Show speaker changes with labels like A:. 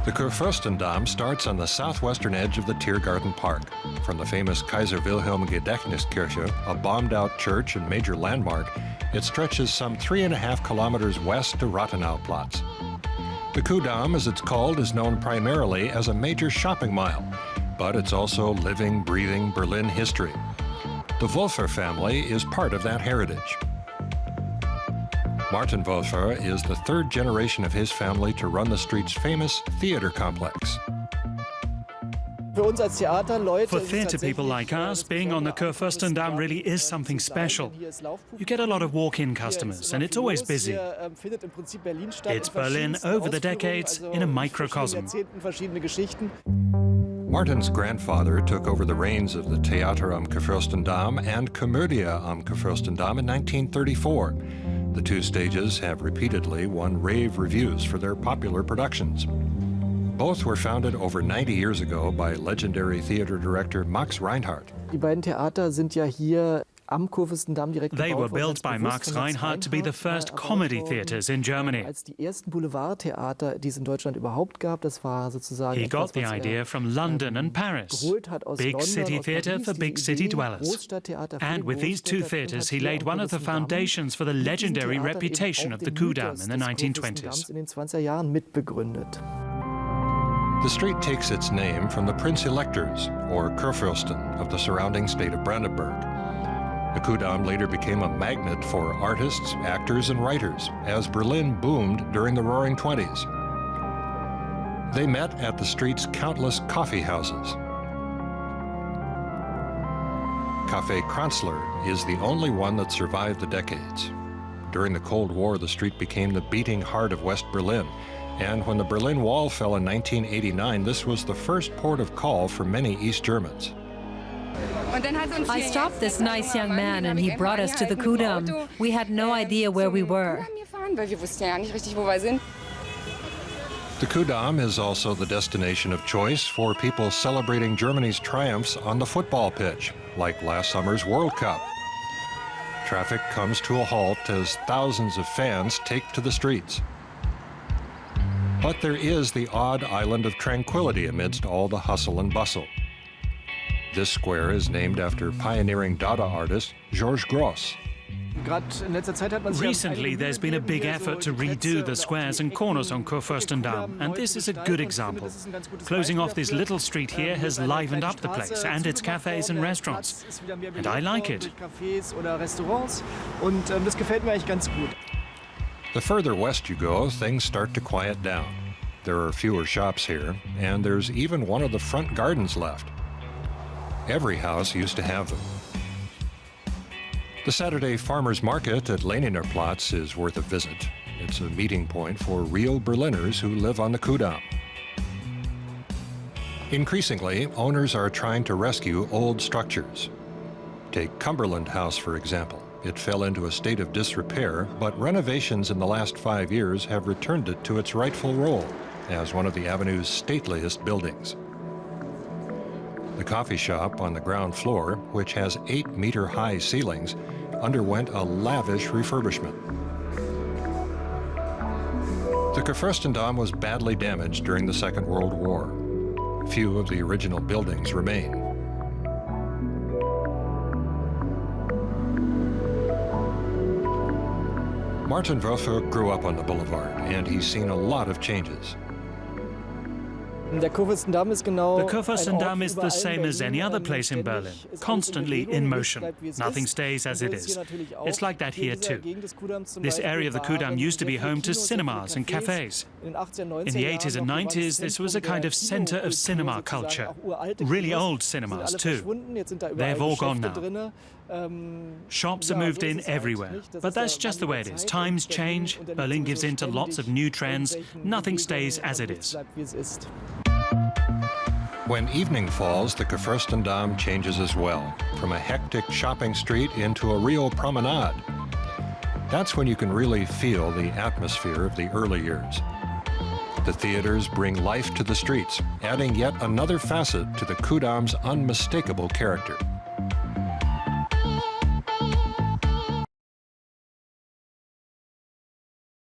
A: The Kurfürstendamm starts on the southwestern edge of the Tiergarten Park. From the famous Kaiser Wilhelm Gedächtniskirche, a bombed-out church and major landmark, it stretches some 3.5 kilometers west to Rathenau-Platz. The Kuhdamm, as it's called, is known primarily as a major shopping mile, but it's also living, breathing Berlin history. The Woelffer family is part of that heritage. Martin Woelffer is the third generation of his family to run the street's famous theater complex.
B: For theatre people like us, being on the Kurfürstendamm really is something special. You get a lot of walk-in customers, and it's always busy. It's Berlin over the decades in a microcosm.
A: Martin's grandfather took over the reins of the Theater am Kurfürstendamm and Komödie am Kurfürstendamm in 1934. The two stages have repeatedly won rave reviews for their popular productions. Both were founded over 90 years ago by legendary theater director Max Reinhardt.
B: They were built by Max Reinhardt to be the first comedy theatres in Germany. He got the idea from London and Paris. Big city theatre for big city dwellers. And with these two theatres, he laid one of the foundations for the legendary reputation of the Kuhdamm in the 1920s.
A: The street takes its name from the Prince-Electors, or Kurfürsten, of the surrounding state of Brandenburg. The Kuhdamm later became a magnet for artists, actors, and writers as Berlin boomed during the Roaring '20s. They met at the street's countless coffee houses. Café Kranzler is the only one that survived the decades. During the Cold War, the street became the beating heart of West Berlin. And when the Berlin Wall fell in 1989, this was the first port of call for many East Germans.
C: I stopped this nice young man and he brought us to the Kuhdamm. We had no idea where we were.
A: The Kuhdamm is also the destination of choice for people celebrating Germany's triumphs on the football pitch, like last summer's World Cup. Traffic comes to a halt as thousands of fans take to the streets. But there is the odd island of tranquility amidst all the hustle and bustle. This square is named after pioneering Dada artist Georges Grosz.
B: Recently, there's been a big effort to redo the squares and corners on Kurfürstendamm, and this is a good example. Closing off this little street here has livened up the place and its cafes and restaurants, and I like it.
A: The further west you go, things start to quiet down. There are fewer shops here, and there's even one of the front gardens left. Every house used to have them. The Saturday farmers market at Leningerplatz is worth a visit. It's a meeting point for real Berliners who live on the Kuhdamm. Increasingly, owners are trying to rescue old structures. Take Cumberland House, for example. It fell into a state of disrepair, but renovations in the last 5 years have returned it to its rightful role as one of the avenue's stateliest buildings. The coffee shop on the ground floor, which has 8-meter-high ceilings, underwent a lavish refurbishment. The Kurfürstendamm was badly damaged during the Second World War. Few of the original buildings remain. Martin Woelffer grew up on the boulevard, and he's seen a lot of changes.
B: The Kurfürstendamm is the same as any other place in Berlin, constantly in motion. Nothing stays as it is. It's like that here too. This area of the Kuhdamm used to be home to cinemas and cafes. In the 80s and 90s, this was a kind of center of cinema culture. Really old cinemas too. They've all gone now. Shops are moved in everywhere, but that's just the way it is. Times change, Berlin gives in to lots of new trends, nothing stays as it is.
A: When evening falls, the Kurfürstendamm changes as well, from a hectic shopping street into a real promenade. That's when you can really feel the atmosphere of the early years. The theaters bring life to the streets, adding yet another facet to the Kuhdamm's unmistakable character.